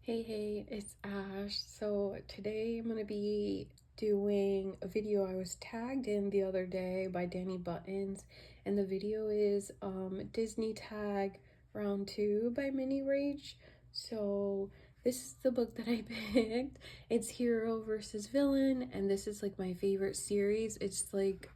Hey, it's Ash. So today I'm gonna be doing a video I was tagged in the other day by Danny Buttons, and the video is Disney Tag Round 2 by Mini Rage. So this is the book that I picked. It's Hero versus Villain, and this is like my favorite series. It's like,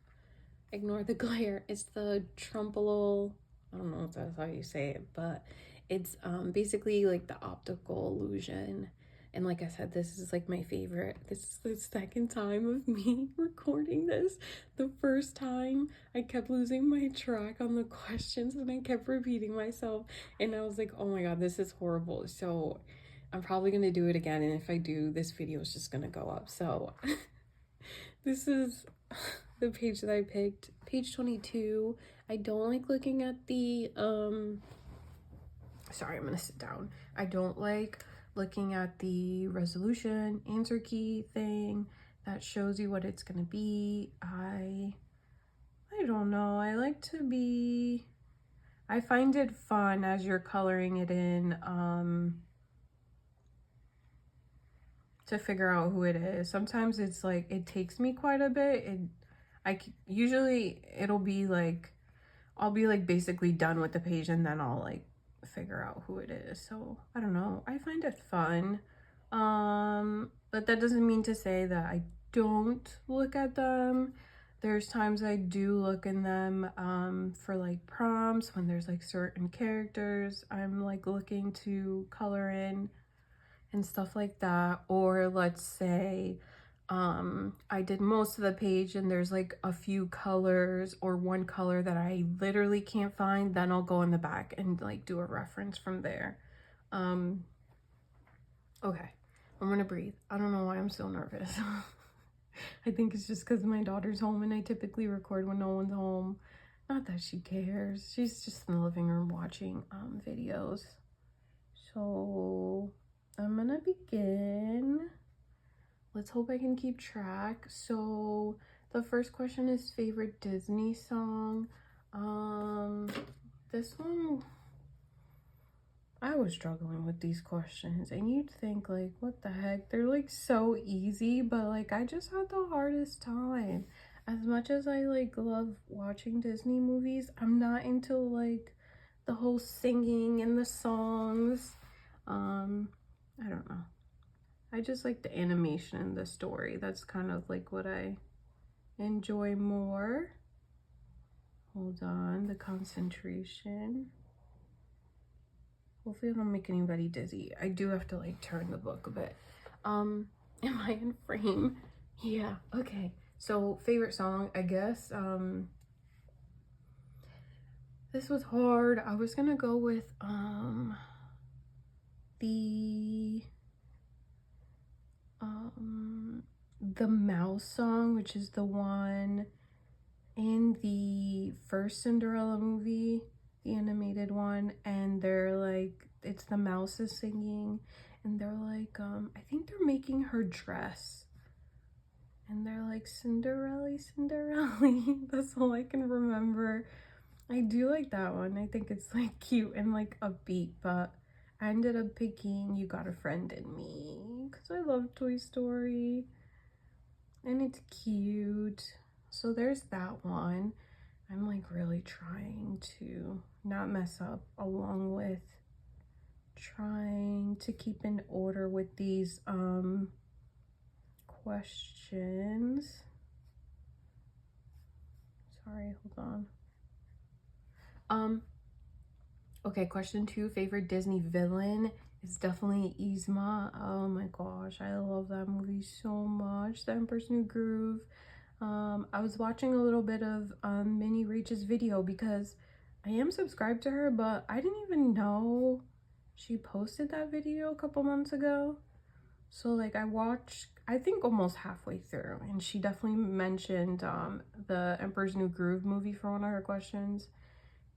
ignore the glare, it's the Trumpelol, I don't know if that's how you say it, but it's basically like the optical illusion. And like I said, this is like my favorite. This is the second time of me recording this. The first time I kept losing my track on the questions and I kept repeating myself, and I was like, oh my god, this is horrible. So I'm probably gonna do it again, and if I do, this video is just gonna go up. So this is the page that I picked, page 22. I don't like looking at the sorry, I'm gonna sit down. I don't like looking at the resolution answer key thing that shows you what it's gonna be. I don't know. I find it fun as you're coloring it in to figure out who it is. Sometimes it's like it takes me quite a bit. Usually it'll be like I'll be like basically done with the page, and then I'll like figure out who it is. So I don't know. I find it fun. But that doesn't mean to say that I don't look at them. There's times I do look in them for like prompts when there's like certain characters I'm like looking to color in and stuff like that. Or let's say I did most of the page and there's like a few colors or one color that I literally can't find, then I'll go in the back and like do a reference from there. Okay, I'm gonna breathe. I don't know why I'm so nervous. I think it's just because my daughter's home and I typically record when no one's home. Not that she cares, she's just in the living room watching videos. So I'm gonna begin. Let's hope I can keep track. So the first question is favorite Disney song. This one, I was struggling with these questions, and you'd think like, what the heck? They're like so easy, but like I just had the hardest time. As much as I like love watching Disney movies, I'm not into like the whole singing and the songs. I don't know. I just like the animation and the story. That's kind of like what I enjoy more. Hold on, the concentration. Hopefully I don't make anybody dizzy. I do have to like turn the book a bit. Am I in frame? Yeah, okay. So favorite song, I guess. This was hard. I was gonna go with the mouse song, which is the one in the first Cinderella movie, the animated one, and they're like, it's the mouses singing, and they're like, I think they're making her dress, and they're like, Cinderella, Cinderella. That's all I can remember. I do like that one. I think it's like cute and like upbeat, but I ended up picking You Got a Friend in Me because I love Toy Story and it's cute. So there's that one. I'm like really trying to not mess up, along with trying to keep in order with these questions. Sorry, hold on. Okay, question 2, favorite Disney villain is definitely Yzma. Oh my gosh, I love that movie so much. The Emperor's New Groove. I was watching a little bit of Mini Rach's video because I am subscribed to her, but I didn't even know she posted that video a couple months ago. So like I watched, I think almost halfway through, and she definitely mentioned the Emperor's New Groove movie for one of her questions.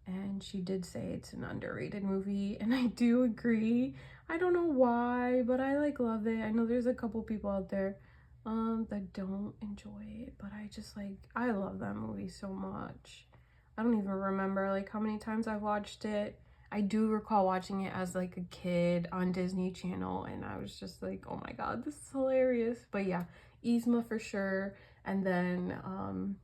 And she did say it's an underrated movie, and I do agree. I don't know why, but I like love it. I know there's a couple people out there that don't enjoy it, but I just like, I love that movie so much. I don't even remember like how many times I watched it. I do recall watching it as like a kid on Disney Channel, and I was just like, oh my god, this is hilarious. But yeah, Yzma for sure. And then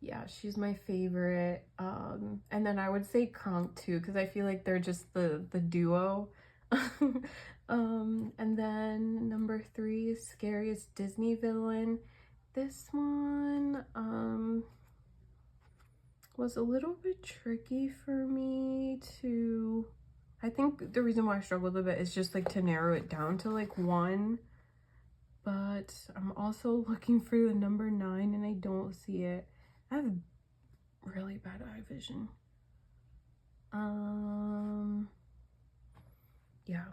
yeah, she's my favorite. And then I would say Kronk too, because I feel like they're just the duo. And then number 3 is scariest Disney villain. This one was a little bit tricky for me to, I think the reason why I struggled a bit is just like to narrow it down to like one, but I'm also looking for the number 9 and I don't see it. I have really bad eye vision. Yeah,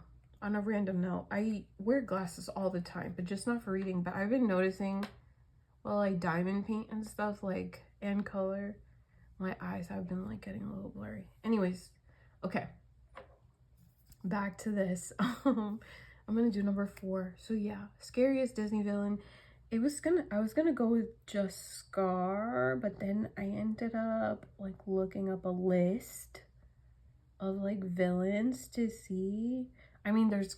on a random note, I wear glasses all the time, but just not for reading. But I've been noticing, well, like diamond paint and stuff, like, and color, my eyes have been like getting a little blurry. Anyways, okay, back to this. I'm gonna do number 4. So yeah, scariest Disney villain. I was gonna go with just Scar, but then I ended up like looking up a list of like villains to see. I mean, there's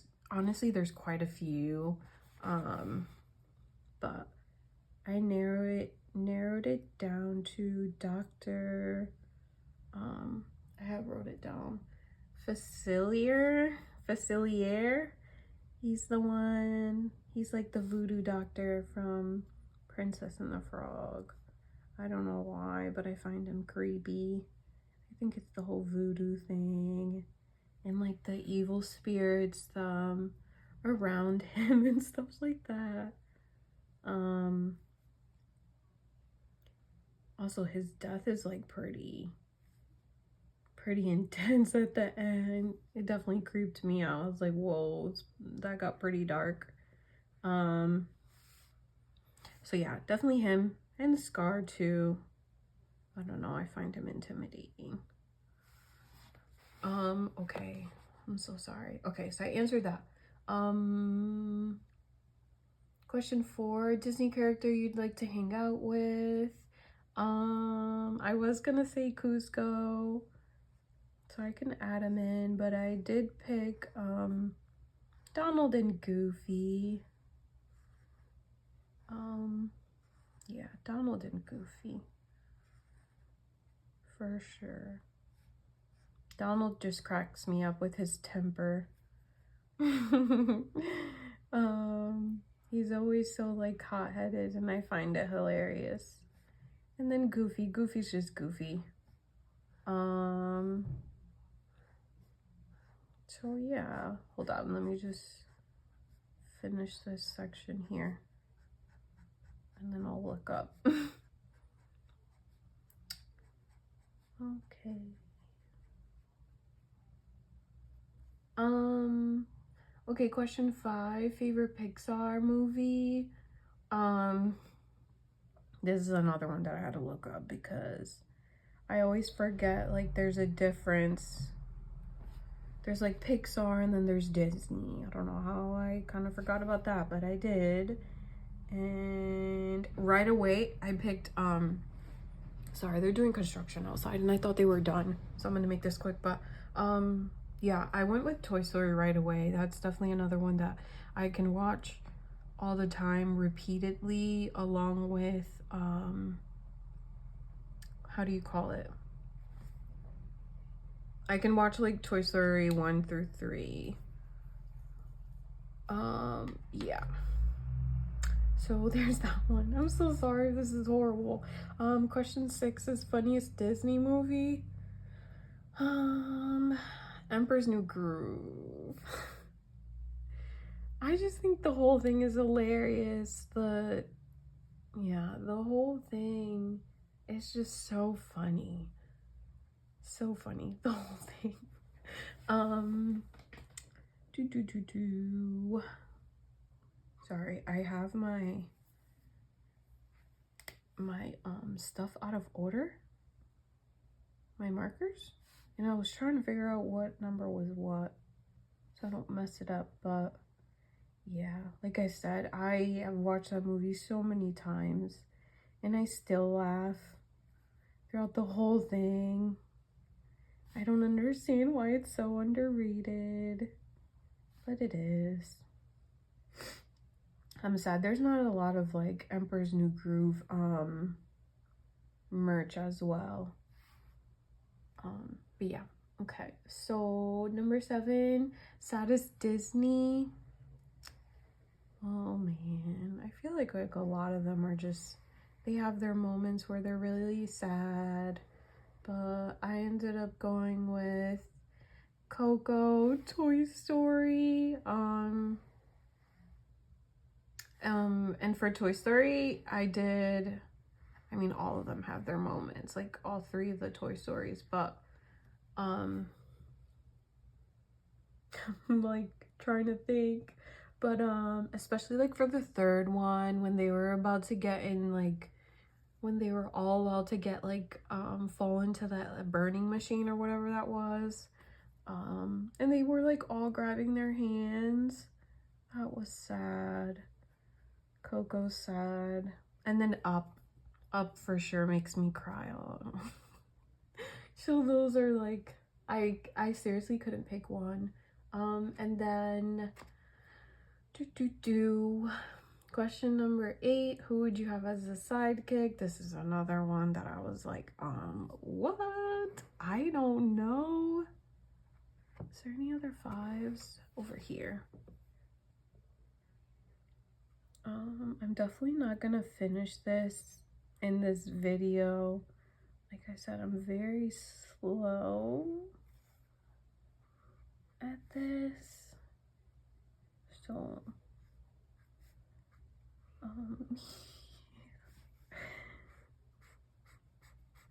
quite a few, but I narrowed it down to Dr. I have wrote it down. Facilier. He's the one. He's like the voodoo doctor from Princess and the Frog. I don't know why, but I find him creepy. I think it's the whole voodoo thing and like the evil spirits around him and stuff like that. Also his death is like pretty intense at the end. It definitely creeped me out. I was like, whoa, that got pretty dark. So yeah, definitely him. And Scar too. I don't know, I find him intimidating. Okay, I'm so sorry. Okay, so I answered that. Question 4, Disney character you'd like to hang out with. I was gonna say Cusco, so I can add him in, but I did pick Donald and Goofy. Yeah, Donald and Goofy for sure. Donald just cracks me up with his temper. He's always so like hot-headed and I find it hilarious. And then Goofy's just Goofy. So yeah, hold on, let me just finish this section here and then I'll look up. Okay. Okay, question 5, favorite Pixar movie. This is another one that I had to look up because I always forget, like, there's a difference. There's like Pixar and then there's Disney. I don't know how I kind of forgot about that, but I did. And right away I picked, sorry, they're doing construction outside and I thought they were done, so I'm gonna make this quick. But yeah, I went with Toy Story right away. That's definitely another one that I can watch all the time repeatedly, along with how do you call it, I can watch like Toy Story 1 through 3. Yeah, so there's that one. I'm so sorry, this is horrible. Question 6 is funniest Disney movie. Emperor's New Groove. I just think the whole thing is hilarious. The whole thing is just so funny. So funny, the whole thing. Sorry, I have my stuff out of order, my markers, and I was trying to figure out what number was what so I don't mess it up. But yeah, like I said, I have watched that movie so many times and I still laugh throughout the whole thing. I don't understand why it's so underrated, but it is. I'm sad there's not a lot of like Emperor's New Groove merch as well. But yeah, okay. So number 7, saddest Disney. Oh man, I feel like a lot of them are just, they have their moments where they're really sad, but I ended up going with Coco, Toy Story, and for Toy Story, I mean, all of them have their moments, like all 3 of the Toy Stories, but, I'm like trying to think, but, especially like for the 3rd one, when they were about to get in, like, when they were all about to get, like, fall into that burning machine or whatever that was, and they were, like, all grabbing their hands. That was sad. Coco's sad. And then Up for sure makes me cry. So those are, like, I seriously couldn't pick one. And then, question number 8, who would you have as a sidekick? This is another one that I was like, what? I don't know. Is there any other 5s over here? I'm definitely not gonna finish this in this video. Like I said, I'm very slow at this. So,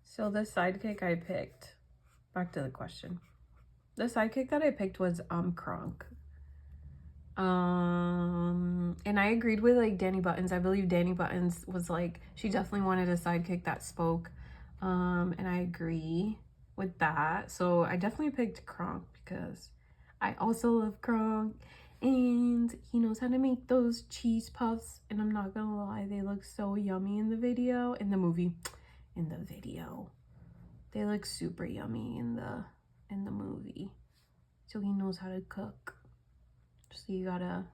so the sidekick I picked, back to the question. The sidekick that I picked was Kronk. And I agreed with like Danny Buttons. I believe Danny Buttons was like, she definitely wanted a sidekick that spoke. And I agree with that. So I definitely picked Kronk because I also love Kronk and he knows how to make those cheese puffs. And I'm not gonna lie, they look so yummy in the video, in the movie, in the video. They look super yummy in the movie. So he knows how to cook. So you got a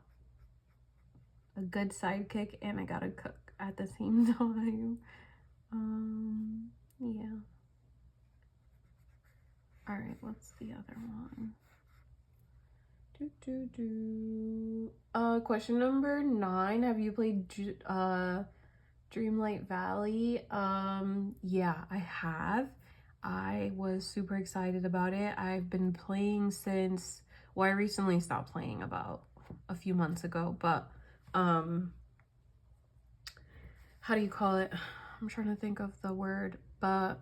good sidekick and I gotta cook at the same time. Yeah. All right, what's the other one? Question number 9. Have you played Dreamlight Valley? Yeah, I have. I was super excited about it. I've been playing since, well, I recently stopped playing about a few months ago, but how do you call it? I'm trying to think of the word, but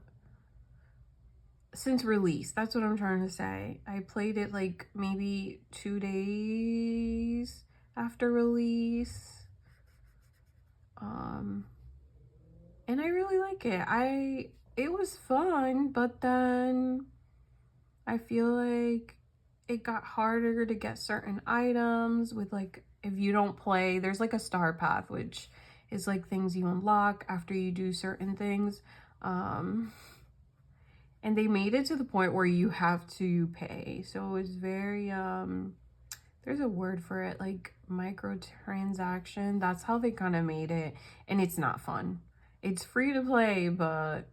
since release, that's what I'm trying to say. I played it like maybe 2 days after release. And I really like it. It was fun, but then I feel like it got harder to get certain items with, like, if you don't play, there's like a star path, which is like things you unlock after you do certain things. And they made it to the point where you have to pay. So it's very, there's a word for it, like microtransaction. That's how they kind of made it. And it's not fun. It's free to play, but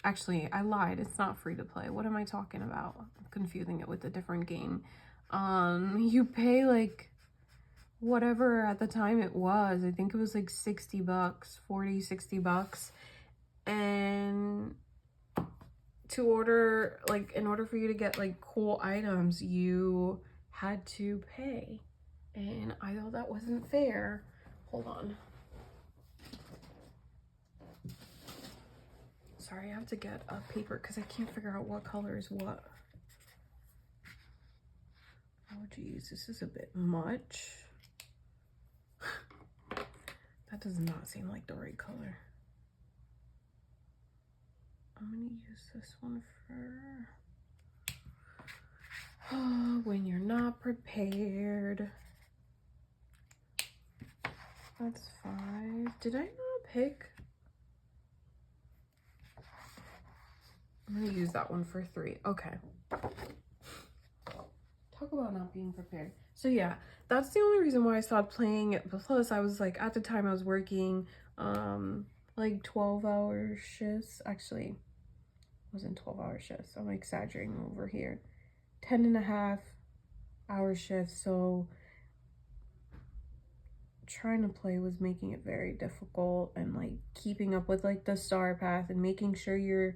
actually, I lied. It's not free to play. What am I talking about? I'm confusing it with a different game. You pay like whatever at the time it was. I think it was like 60 bucks, 40, 60 bucks. And to order, like, in order for you to get like cool items, you had to pay. And I thought that wasn't fair. Hold on. Sorry, I have to get a paper because I can't figure out what color is what. Oh geez, this is a bit much. That does not seem like the right color. I'm gonna use this one for when you're not prepared. That's 5. Did I not pick? I'm gonna use that one for 3. Okay. Talk about not being prepared. So yeah, that's the only reason why I stopped playing it. Plus, I was like, at the time I was working like 12-hour shifts. Actually, it wasn't 12-hour shifts. I'm exaggerating over here. 10.5-hour shifts. So trying to play was making it very difficult, and like keeping up with like the star path and making sure you're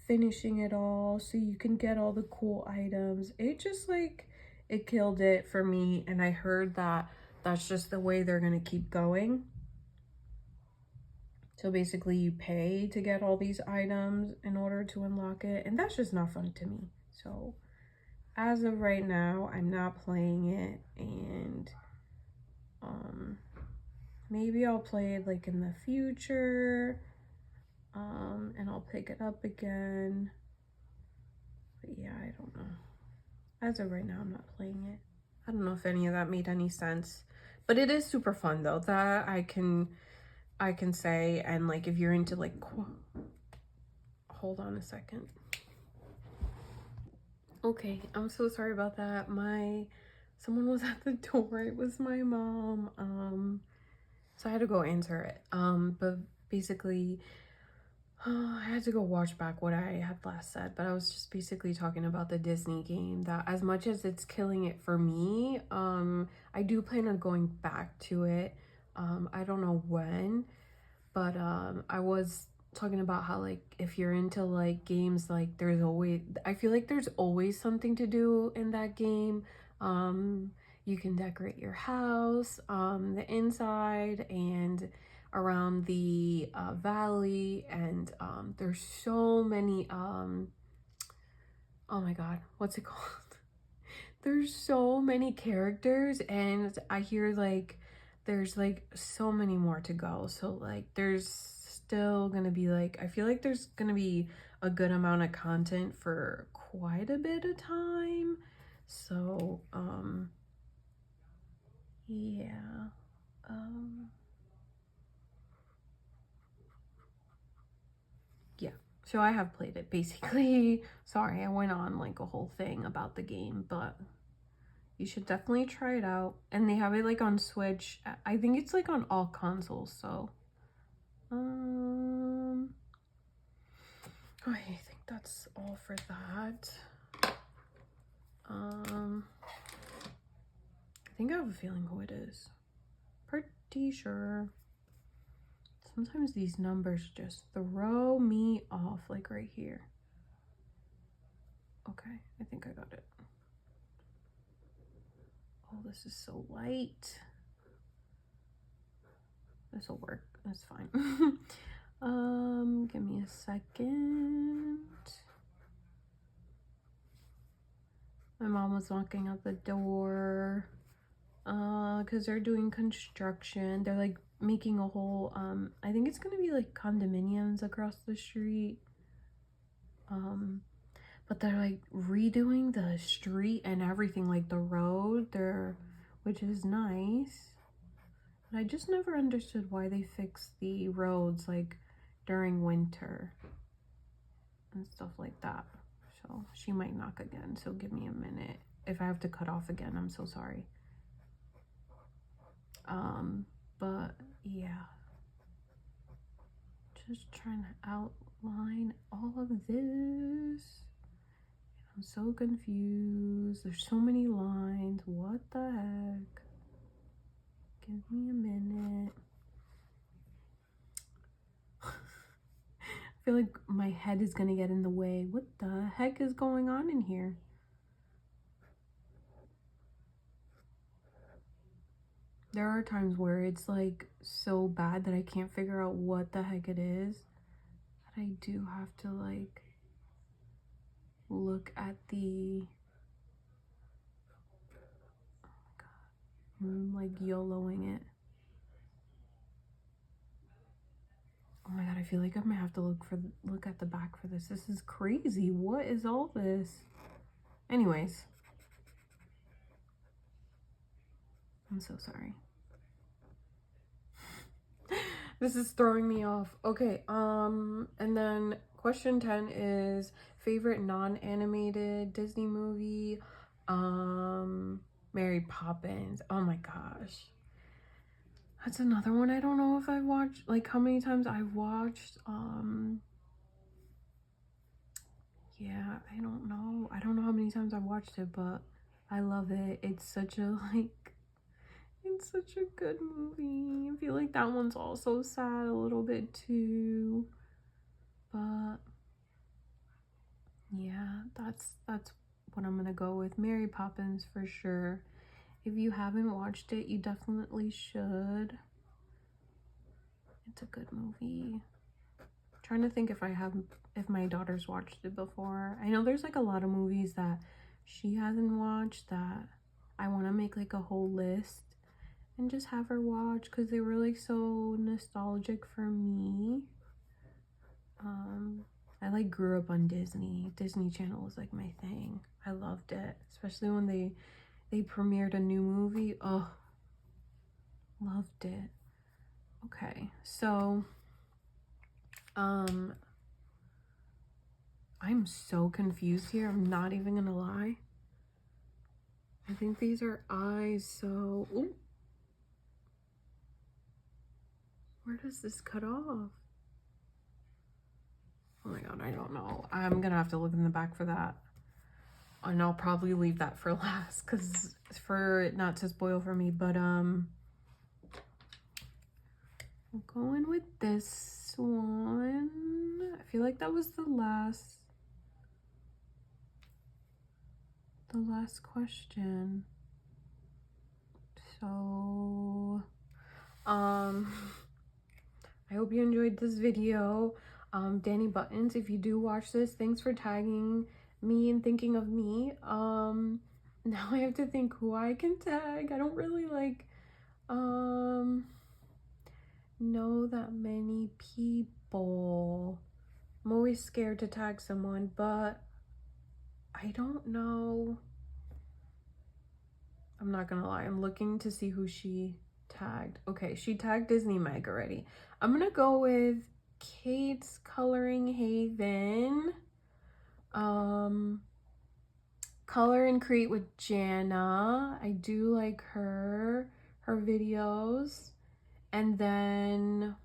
finishing it all so you can get all the cool items. It just like, it killed it for me. And I heard that that's just the way they're gonna keep going. So basically you pay to get all these items in order to unlock it, and that's just not fun to me. So as of right now, I'm not playing it, and maybe I'll play it like in the future, and I'll pick it up again. But yeah, I don't know. As of right now, I'm not playing it. I don't know if any of that made any sense, but it is super fun though. That I can say. And like, if you're into like, hold on a second. Okay, I'm so sorry about that. Someone was at the door. It was my mom. So I had to go answer it. But basically, I had to go watch back what I had last said, but I was just basically talking about the Disney game, that as much as it's killing it for me, I do plan on going back to it. I don't know when, but I was talking about how like, if you're into like games, like I feel like there's always something to do in that game. You can decorate your house, the inside and around the valley, and there's so many oh my god, what's it called? There's so many characters, and I hear like there's like so many more to go. So like, there's still gonna be like, I feel like there's gonna be a good amount of content for quite a bit of time. So yeah, yeah, so I have played it basically. Sorry, I went on like a whole thing about the game, but you should definitely try it out. And they have it like on Switch. I think it's like on all consoles. So I think that's all for that. I think I have a feeling who it is. Pretty sure. Sometimes these numbers just throw me off, like right here. Okay, I think I got it. Oh, this is so light. This will work. That's fine. Give me a second. My mom was knocking at the door because they're doing construction. They're like making a whole I think it's gonna be like condominiums across the street, but they're like redoing the street and everything, like the road there, which is nice. But I just never understood why they fix the roads like during winter and stuff like that. So she might knock again, so give me a minute. If I have to cut off again, I'm so sorry. But yeah, just trying to outline all of this. I'm so confused. There's so many lines. What the heck? Give me a minute. I feel like my head is gonna get in the way. What the heck is going on in here? There are times where it's like so bad that I can't figure out what the heck it is. But I do have to like look at the, oh my god, I'm like YOLOing it. Oh my god, I feel like I'm gonna have to look at the back for this. This is crazy. What is all this? Anyways, I'm so sorry. This is throwing me off. Okay, and then question 10 is favorite non-animated Disney movie. Mary Poppins. Oh my gosh. That's another one. I don't know if I've watched, like, how many times I've watched. Yeah, I don't know. I don't know how many times I've watched it, but I love it. It's such a, like, it's such a good movie. I feel like that one's also sad a little bit too. But yeah, that's what I'm gonna go with. Mary Poppins for sure. If you haven't watched it, you definitely should. It's a good movie. I'm trying to think if my daughter's watched it before. I know there's like a lot of movies that she hasn't watched that I want to make like a whole list and just have her watch because they were like so nostalgic for me. I like grew up on Disney. Disney Channel was like my thing. I loved it, especially when they premiered a new movie. Oh, loved it. Okay, so I'm so confused here. I'm not even gonna lie. I think these are eyes, so ooh. Where does this cut off? Oh my god, I don't know. I'm gonna have to look in the back for that. And I'll probably leave that for last because for it not to spoil for me, but I'm going with this one. I feel like that was the last question. So I hope you enjoyed this video. Danny Buttons, if you do watch this, thanks for tagging me and thinking of me. Now I have to think who I can tag. I don't really like know that many people. I'm always scared to tag someone, but I don't know. I'm not gonna lie, I'm looking to see who she tagged. Okay, she tagged Disney Meg already. I'm gonna go with Kate's Coloring Haven. Color and Create with Jana. I do like her videos. And then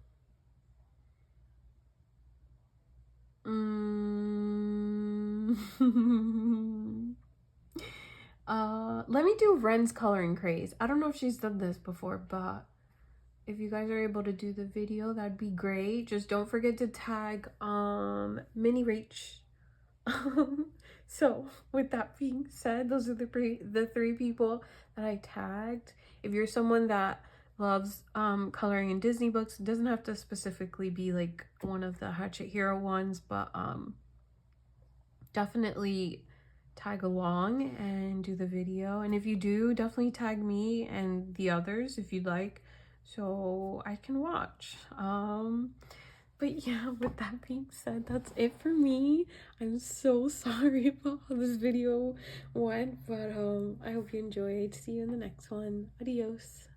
let me do Ren's Coloring Craze. I don't know if she's done this before, but if you guys are able to do the video, that'd be great. Just don't forget to tag Mini Rach. So with that being said, those are the three people that I tagged. If you're someone that loves coloring in Disney books, it doesn't have to specifically be like one of the Hatchet Hero ones, but definitely tag along and do the video. And if you do, definitely tag me and the others if you'd like, so I can watch. But yeah, with that being said, that's it for me. I'm so sorry about how this video went, but I hope you enjoyed. See you in the next one. Adios.